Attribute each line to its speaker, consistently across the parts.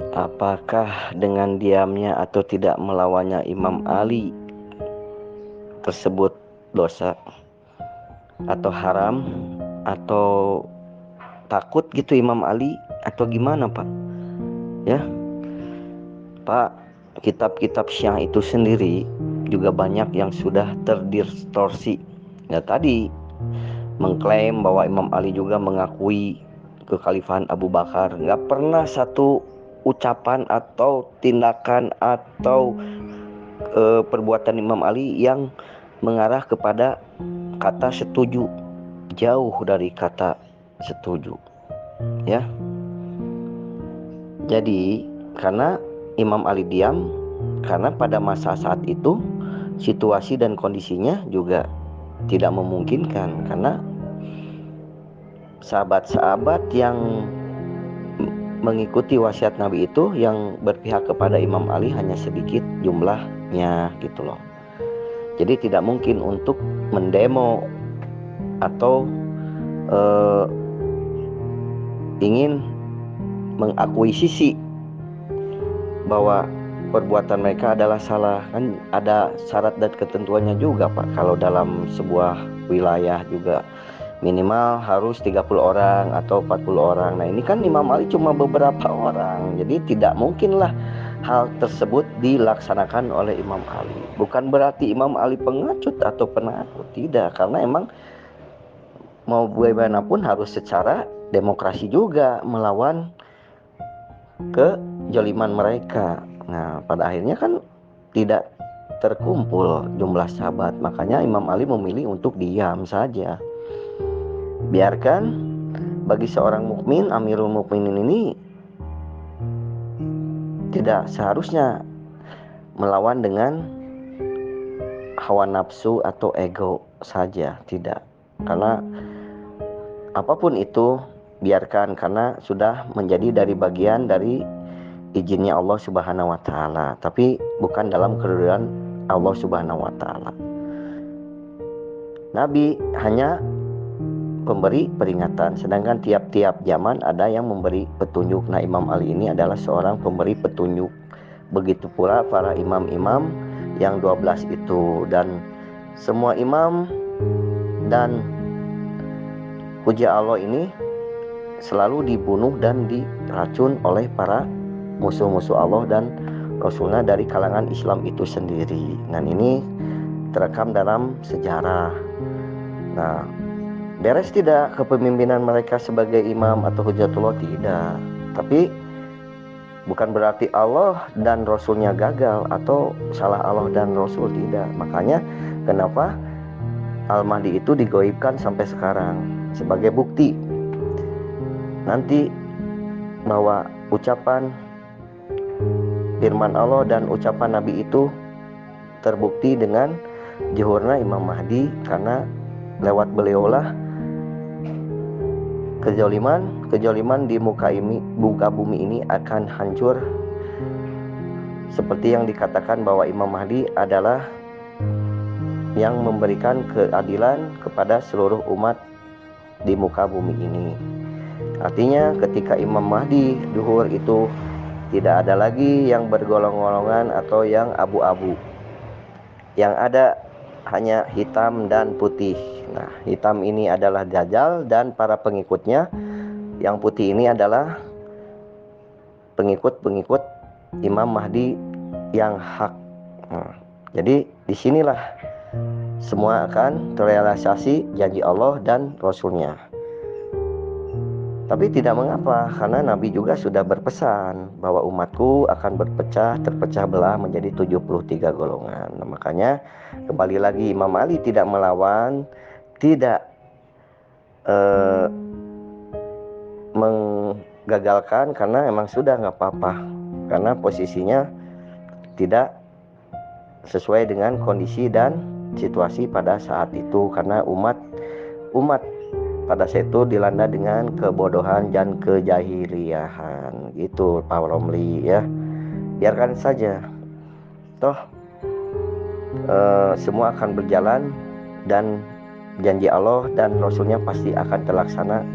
Speaker 1: Apakah dengan diamnya atau tidak melawannya Imam Ali tersebut dosa atau haram atau takut gitu Imam Ali atau gimana Pak? Ya Pak, kitab-kitab Syiah itu sendiri juga banyak yang sudah terdistorsi. Ya tadi mengklaim bahwa Imam Ali juga mengakui kekhalifahan Abu Bakar. Nggak pernah satu ucapan atau tindakan atau perbuatan Imam Ali yang mengarah kepada kata setuju. Jauh dari kata setuju. Ya. Jadi karena Imam Ali diam, karena pada masa saat itu situasi dan kondisinya juga tidak memungkinkan, karena sahabat-sahabat yang mengikuti wasiat Nabi itu yang berpihak kepada Imam Ali hanya sedikit jumlahnya gitu loh. Jadi tidak mungkin untuk mendemo atau ingin mengakuisisi bahwa perbuatan mereka adalah salah. Kan ada syarat dan ketentuannya juga Pak. Kalau dalam sebuah wilayah juga minimal harus 30 orang atau 40 orang. Nah ini kan Imam Ali cuma beberapa orang. Jadi tidak mungkinlah hal tersebut dilaksanakan oleh Imam Ali. Bukan berarti Imam Ali pengecut atau penakut. Tidak, karena emang mau bagaimanapun harus secara demokrasi juga melawan kejoliman mereka. Nah pada akhirnya kan tidak terkumpul jumlah sahabat. Makanya Imam Ali memilih untuk diam saja. Biarkan bagi seorang mukmin, Amirul Mukminin ini tidak seharusnya melawan dengan hawa nafsu atau ego saja, tidak. Karena apapun itu biarkan, karena sudah menjadi dari bagian dari izinnya Allah Subhanahu wa taala, tapi bukan dalam keridhaan Allah Subhanahu wa taala. Nabi hanya pemberi peringatan, sedangkan tiap-tiap zaman ada yang memberi petunjuk. Nah Imam Ali ini adalah seorang pemberi petunjuk. Begitu pula para imam-imam yang 12 itu, dan semua imam dan hujah Allah ini selalu dibunuh dan diracun oleh para musuh-musuh Allah dan Rasulnya dari kalangan Islam itu sendiri. Dan ini terekam dalam sejarah. Nah, beres tidak kepemimpinan mereka sebagai imam atau hujatullah? Tidak. Tapi bukan berarti Allah dan Rasulnya gagal atau salah Allah dan Rasul, tidak. Makanya kenapa Al-Mahdi itu digoibkan sampai sekarang sebagai bukti nanti bahwa ucapan firman Allah dan ucapan Nabi itu terbukti dengan zuhurna Imam Mahdi, karena lewat beliaulah kejoliman di muka bumi ini akan hancur, seperti yang dikatakan bahwa Imam Mahdi adalah yang memberikan keadilan kepada seluruh umat di muka bumi ini. Artinya ketika Imam Mahdi zuhur itu tidak ada lagi yang bergolong-golongan atau yang abu-abu. Yang ada hanya hitam dan putih. Nah, hitam ini adalah Dajjal dan para pengikutnya. Yang putih ini adalah pengikut-pengikut Imam Mahdi yang hak. Nah, jadi disinilah semua akan terrealisasi janji Allah dan Rasulnya. Tapi tidak mengapa, karena Nabi juga sudah berpesan bahwa umatku akan terpecah belah menjadi 73 golongan. Nah, makanya kembali lagi Imam Ali tidak melawan, tidak menggagalkan, karena emang sudah nggak apa-apa, karena posisinya tidak sesuai dengan kondisi dan situasi pada saat itu, karena umat pada saat itu dilanda dengan kebodohan dan kejahiliahan gitu Pak Romli ya. Biarkan saja, toh semua akan berjalan dan janji Allah dan Rasulnya pasti akan terlaksana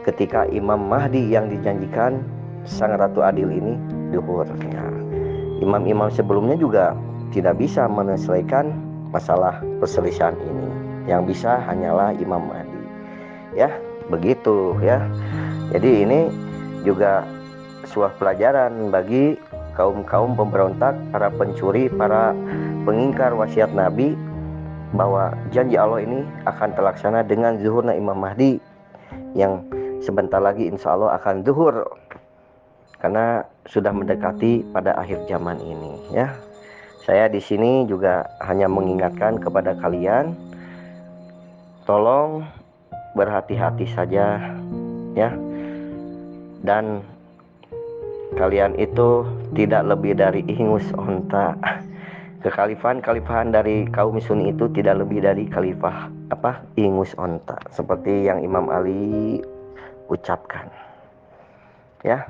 Speaker 1: ketika Imam Mahdi yang dijanjikan sang Ratu Adil ini duhur. Ya. Imam-imam sebelumnya juga tidak bisa menyelesaikan masalah perselisihan ini. Yang bisa hanyalah Imam Mahdi. Ya, begitu ya. Jadi ini juga sebuah pelajaran bagi kaum-kaum pemberontak, para pencuri, para pengingkar wasiat Nabi, bahwa janji Allah ini akan terlaksana dengan zuhurnya Imam Mahdi yang sebentar lagi insya Allah akan zuhur, karena sudah mendekati pada akhir zaman ini ya. Saya di sini juga hanya mengingatkan kepada kalian, tolong berhati-hati saja ya, dan kalian itu tidak lebih dari ingus onta. Kekhalifahan dari kaum Sunni itu tidak lebih dari khalifah ingus onta, seperti yang Imam Ali ucapkan ya.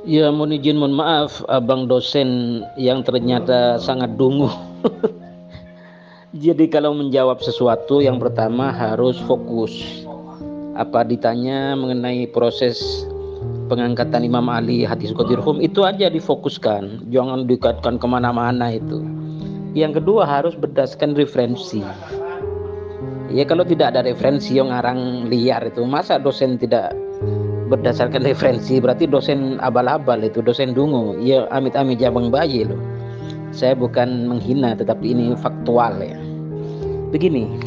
Speaker 2: Ya, mohon maaf abang dosen yang ternyata sangat dungu. Jadi kalau menjawab sesuatu yang pertama harus fokus. Apa ditanya mengenai proses pengangkatan Imam Ali hadis Qadirhum, itu aja difokuskan, jangan dikaitkan kemana-mana itu. Yang kedua harus berdasarkan referensi. Ya kalau tidak ada referensi yang ngarang liar itu, masa dosen tidak berdasarkan referensi? Berarti dosen abal-abal itu, dosen dungu. Ya amit-amit jabang bayi loh. Saya bukan menghina, tetapi ini faktual ya. Begini,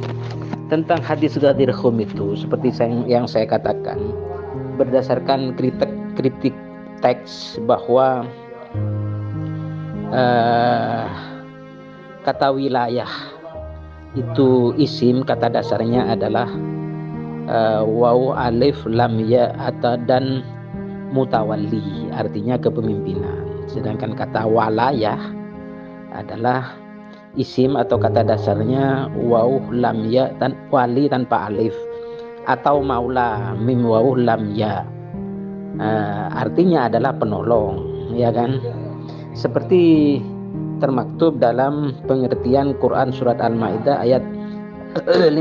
Speaker 2: tentang hadis Qadirhum itu seperti yang saya katakan, berdasarkan kritik teks bahwa kata wilayah itu isim, kata dasarnya adalah waw alif lam ya dan mutawalli, artinya kepemimpinan. Sedangkan kata walayah adalah isim atau kata dasarnya waw lam ya dan wali tanpa alif, atau maula mim waw lam ya, artinya adalah penolong, ya kan? Seperti termaktub dalam pengertian Quran surat Al-Maidah ayat 55,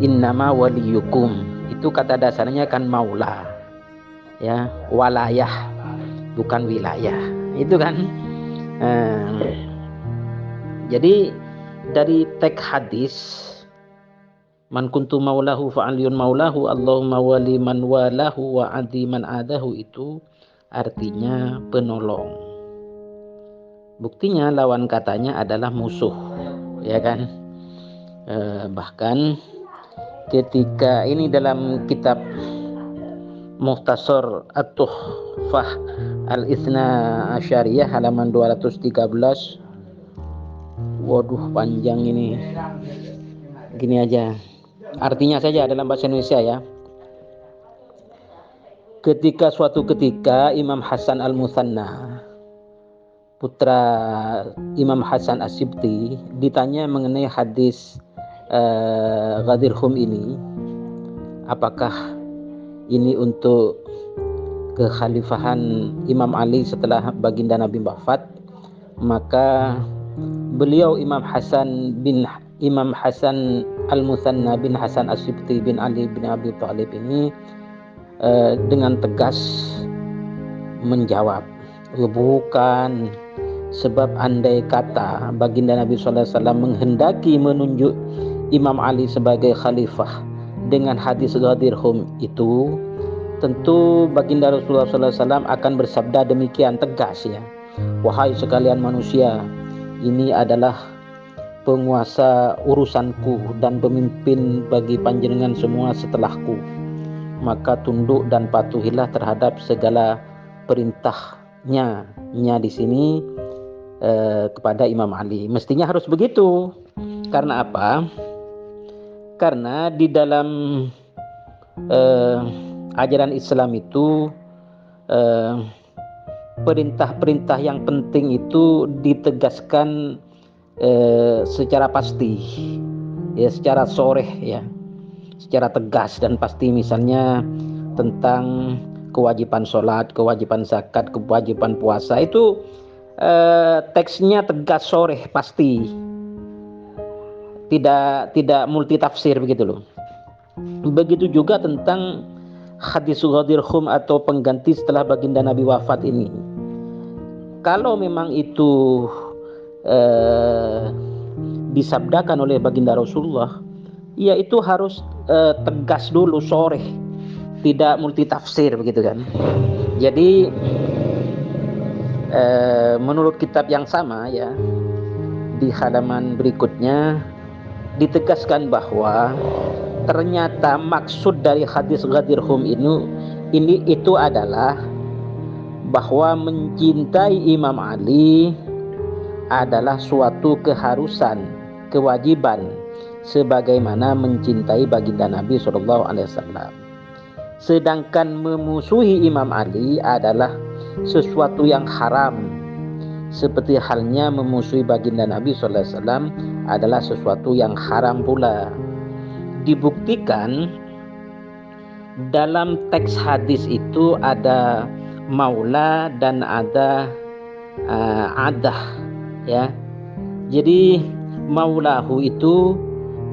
Speaker 2: innama waliyukum, itu kata dasarnya kan maula ya, walayah bukan wilayah, itu kan. Jadi dari teks hadis man kuntu maulahu fa'aliyun maulahu Allahumma wali man walahu wa adi man adahu, itu artinya penolong. Buktinya lawan katanya adalah musuh, ya kan? Bahkan ketika ini dalam kitab Mukhtasar At-Tuhfah Al-Itsna Asyariyah halaman 213. Waduh panjang ini. Gini aja. Artinya saja dalam bahasa Indonesia ya. Suatu ketika Imam Hasan Al-Mutsanna, putra Imam Hasan As-Sibti, ditanya mengenai hadis Qadirhum ini, apakah ini untuk kekhalifahan Imam Ali setelah baginda Nabi wafat, maka beliau Imam Hasan Al-Mutsanna bin Hasan As-Sibti bin Ali bin Abi Thalib ini dengan tegas menjawab, bukan, sebab andai kata baginda Nabi SAW menghendaki menunjuk Imam Ali sebagai khalifah dengan hadis Qadirhum itu, tentu baginda Rasulullah SAW akan bersabda demikian tegas ya, wahai sekalian manusia, ini adalah penguasa urusanku dan pemimpin bagi panjenengan semua setelahku, maka tunduk dan patuhilah terhadap segala perintahnya di sini kepada Imam Ali. Mestinya harus begitu. Karena apa? Karena di dalam ajaran Islam itu perintah-perintah yang penting itu ditegaskan secara pasti ya, secara soreh ya, secara tegas dan pasti. Misalnya tentang kewajiban sholat, kewajiban zakat, kewajiban puasa, itu teksnya tegas soreh pasti, tidak multitafsir begitu loh. Begitu juga tentang hadis Ghadir Khum atau pengganti setelah baginda Nabi wafat ini. Kalau memang itu disabdakan oleh baginda Rasulullah, ya itu harus tegas dulu, sore, tidak multitafsir begitu kan. Jadi menurut kitab yang sama ya, di halaman berikutnya ditegaskan bahwa ternyata maksud dari hadis Ghadir Khum ini itu adalah bahwa mencintai Imam Ali adalah suatu keharusan, kewajiban, sebagaimana mencintai baginda Nabi SAW. Sedangkan memusuhi Imam Ali adalah sesuatu yang haram, seperti halnya memusuhi baginda Nabi SAW adalah sesuatu yang haram pula. Dibuktikan dalam teks hadis itu ada maula dan ada adah, ya. Jadi maulahu itu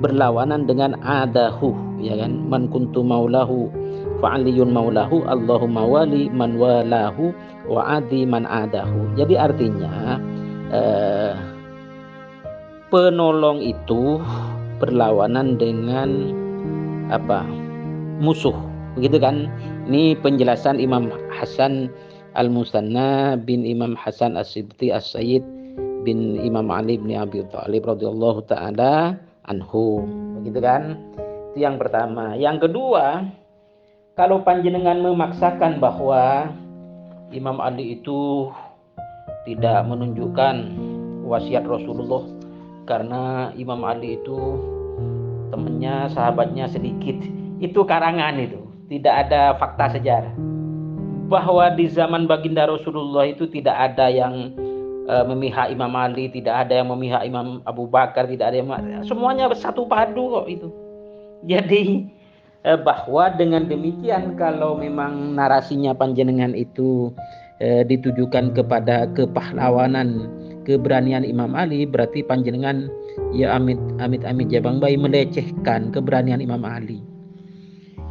Speaker 2: berlawanan dengan adahu, ya kan? Man kuntu maulahu fa'aliyun maulahu, Allahumma wali man walahu wa adi man adahu. Jadi artinya penolong itu berlawanan dengan musuh, begitu kan? Ini penjelasan Imam Hasan Al-Musanna bin Imam Hasan As-Siddi As-Sayyid bin Imam Ali bin Abi Thalib radhiyallahu taala anhu, begitu kan? Itu yang pertama. Yang kedua, kalau panjenengan memaksakan bahwa Imam Ali itu tidak menunjukkan wasiat Rasulullah karena Imam Ali itu temannya, sahabatnya sedikit, itu karangan, itu tidak ada fakta sejarah. Bahwa di zaman baginda Rasulullah itu tidak ada yang memihak Imam Ali, tidak ada yang memihak Imam Abu Bakar, tidak ada yang, semuanya bersatu padu kok itu. Jadi bahwa dengan demikian kalau memang narasinya panjenengan itu ditujukan kepada kepahlawanan, keberanian Imam Ali, berarti panjenengan ya amit jabang bayi melecehkan keberanian Imam Ali.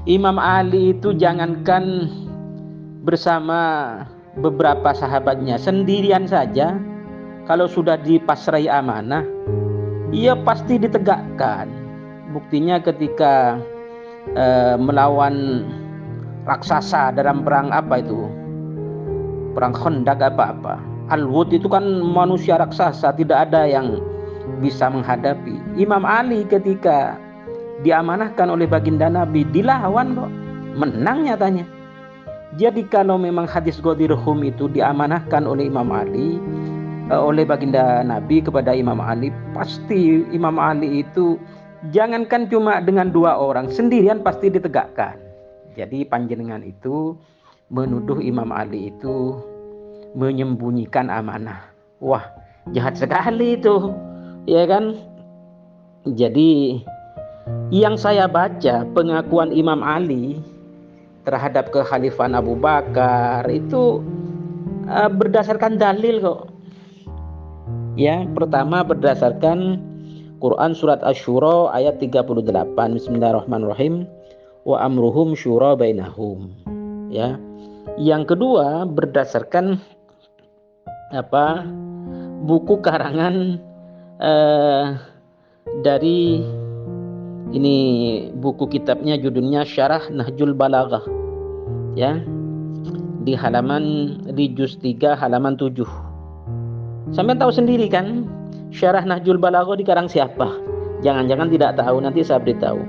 Speaker 2: Imam Ali itu jangankan bersama beberapa sahabatnya, sendirian saja kalau sudah dipasrai amanah, ia pasti ditegakkan. Buktinya ketika melawan raksasa dalam perang perang Khandaq Al-Wud, itu kan manusia raksasa, tidak ada yang bisa menghadapi. Imam Ali ketika diamanahkan oleh baginda Nabi dilawan kok, menang nyatanya. Jadi kalau memang hadis Ghadir Khum itu diamanahkan oleh Imam Ali, oleh baginda Nabi kepada Imam Ali, pasti Imam Ali itu jangankan cuma dengan 2 orang, sendirian pasti ditegakkan. Jadi panjenengan itu menuduh Imam Ali itu menyembunyikan amanah. Wah, jahat sekali itu, ya kan? Jadi yang saya baca pengakuan Imam Ali terhadap kekhalifahan Abu Bakar itu berdasarkan dalil kok. Ya, pertama berdasarkan Quran surat Asy-Syura ayat 38. Bismillahirrahmanirrahim. Wa amruhum syura bainahum. Ya. Yang kedua berdasarkan buku karangan dari ini, buku kitabnya judulnya Syarah Nahjul Balaghah, ya, di juz 3 halaman 7. Sampai tahu sendiri kan, Syarah Nahjul Balaghah dikarang siapa? Jangan-jangan tidak tahu, nanti saya beritahu.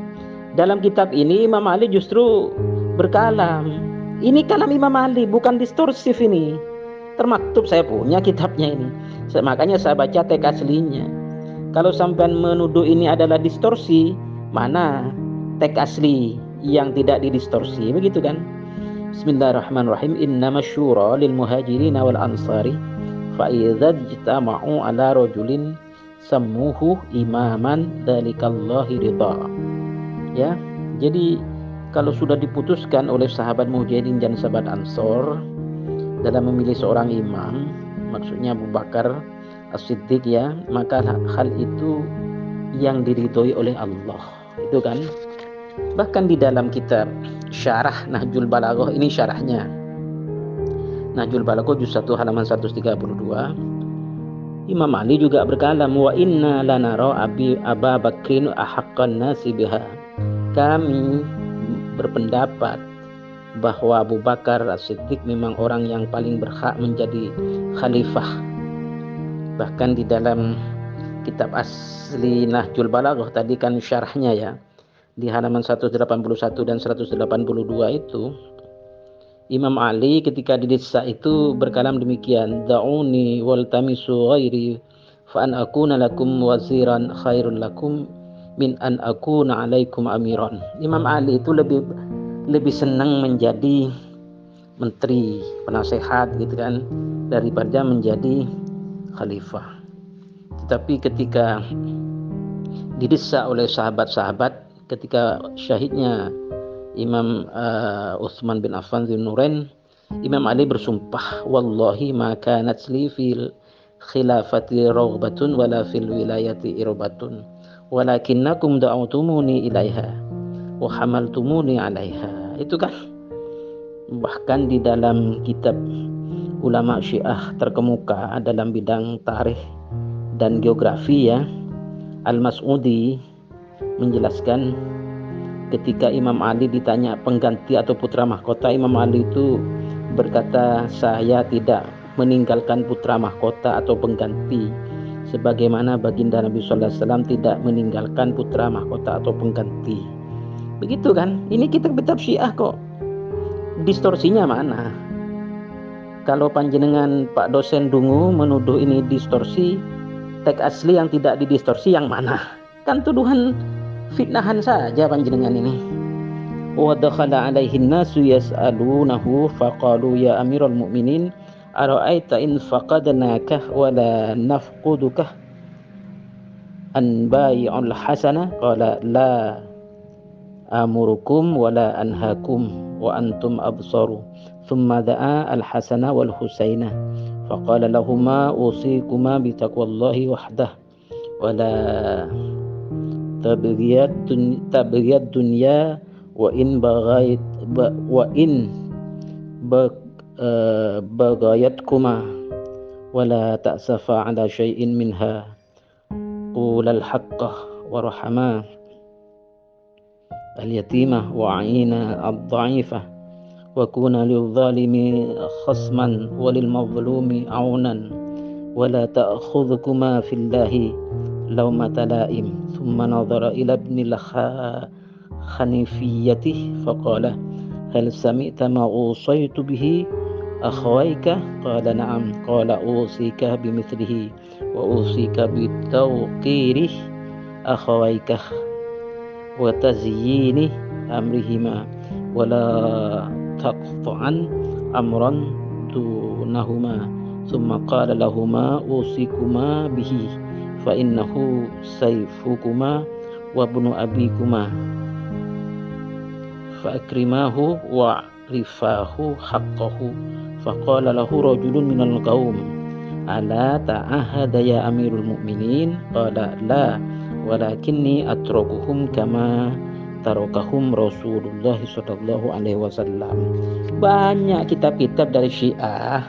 Speaker 2: Dalam kitab ini Imam Ali justru berkalam. Ini kalam Imam Ali, bukan distorsif ini. Termaktub, saya punya kitabnya ini. Makanya saya baca teks aslinya. Kalau sampai menuduh ini adalah distorsi, mana teks asli yang tidak didistorsi, begitu kan? Bismillahirrahmanirrahim. Innama syura lil muhajirin wal ansari fa idza ijtama'u ala rajulin sammuhu imaman dzalikallahi ridha. Ya, jadi kalau sudah diputuskan oleh sahabat muhajirin dan sahabat ansor dalam memilih seorang imam, maksudnya Abu Bakar As-Siddiq, ya, maka hal itu yang diridhoi oleh Allah, itu kan. Bahkan di dalam kitab Syarah Nahjul Balaghah, ini syarahnya. Nahjul Balaghah juz 1 halaman 132. Imam Ali juga berkalam, wa inna lanara Aba Bakrin ahaqqan nasi biha. Kami berpendapat bahwa Abu Bakar As-Siddiq memang orang yang paling berhak menjadi khalifah. Bahkan di dalam kitab asli Nahjul Balaghah tadi kan syarahnya ya, di halaman 181 dan 182 itu Imam Ali ketika didesak itu berkalam demikian, da'uni wal tamisu ghairi fa an akuna lakum waziran khairul lakum min an akuna alaikum amiran. Imam Ali itu lebih senang menjadi menteri, penasehat gitu kan, daripada menjadi khalifah. Tetapi ketika didesak oleh sahabat-sahabat ketika syahidnya Imam Utsman bin Affan Dzun-Nurain, Imam Ali bersumpah, wallahi ma kanat li fil khilafati raghbatun wala fil wilayati irbatun walakinnakum da'utumuni ilaiha wa hamaltumuni 'alaiha. Itu kan bahkan di dalam kitab ulama Syiah terkemuka dalam bidang tarikh dan geografi ya, Al-Mas'udi menjelaskan ketika Imam Ali ditanya pengganti atau putra mahkota, Imam Ali itu berkata, saya tidak meninggalkan putra mahkota atau pengganti sebagaimana baginda Nabi sallallahu alaihi wasallam tidak meninggalkan putra mahkota atau pengganti. Begitu kan? Ini kitab-kitab Syiah kok. Distorsinya mana? Kalau panjenengan Pak dosen Dungu menuduh ini distorsi, teks asli yang tidak didistorsi yang mana? Kan tuduhan fitnahan saja panjenengan ini. Wa dakhala alaihi an-nasu yas'alunahu faqalu ya amiral mu'minin ara'aita in faqadnaka wa la nafquduka an bai'ul hasana qala la amurukum wa la anhaakum wa antum absaru thumma da'a al-hasana wal husaina faqala lahumā usikuma bi taqwallahi wahdah wa la tabghiyad dunya wa in baghayatkuma wa la ta'safa ala syai'in minha qulal haqqah wa rahama al-yatimah wa 'aina ad-dha'ifah wa kuna lil-zalimi khasman wa lil-mazlumi 'aunan wa la ta'khudhukuma fillahi lawmata la'im. Thumma nadhara ila ibn al-Hanifiyati faqala hal sami'ta ma usaytu bihi akhawayka qala na'am qala usika bimithlihi wa usika bitawqirih akhawayka wa tazyini amrihima wa la taqta'an amran dunahuma thumma qala lahuma usikuma bihi fa innahu sayfukuma wa ibnu abikuma fa akrimahu wa rifahu haqqahu fa qala lahu rajulun minal qaum ala ta'ahada ya amirul mu'minin qala la walakinni atrakuhum kama tarakahum Rasulullah sallallahu alaihi wasallam. Banyak kitab-kitab dari Syiah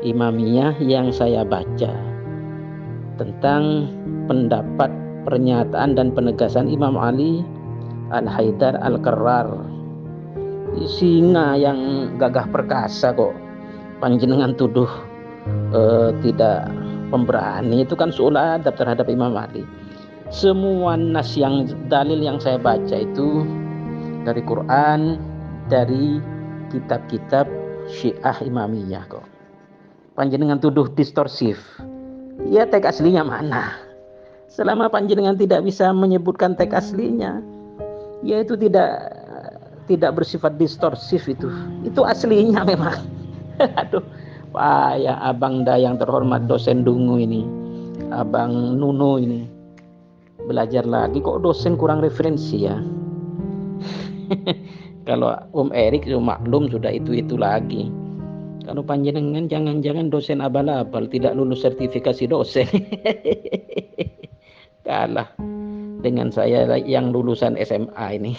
Speaker 2: Imamiyah yang saya baca tentang pendapat, pernyataan dan penegasan Imam Ali Al-Haidar Al-Qarrar, singa yang gagah perkasa kok panjenengan tuduh tidak pemberani. Itu kan su'ul adab terhadap Imam Ali. Semua nas yang dalil yang saya baca itu dari Quran, dari kitab-kitab Syiah Imamiyah kok. Panjenengan tuduh distorsif, ya teks aslinya mana? Selama panjenengan tidak bisa menyebutkan teks aslinya, ya itu tidak bersifat distorsif itu aslinya memang. Aduh, payah abang yang terhormat dosen Dungu ini, abang Nuno ini belajar lagi kok dosen kurang referensi ya. Kalau Erik maklum sudah itu lagi. Kalau panjenengan jangan-jangan dosen abal-abal tidak lulus sertifikasi dosen. Kalah dengan saya yang lulusan SMA ini.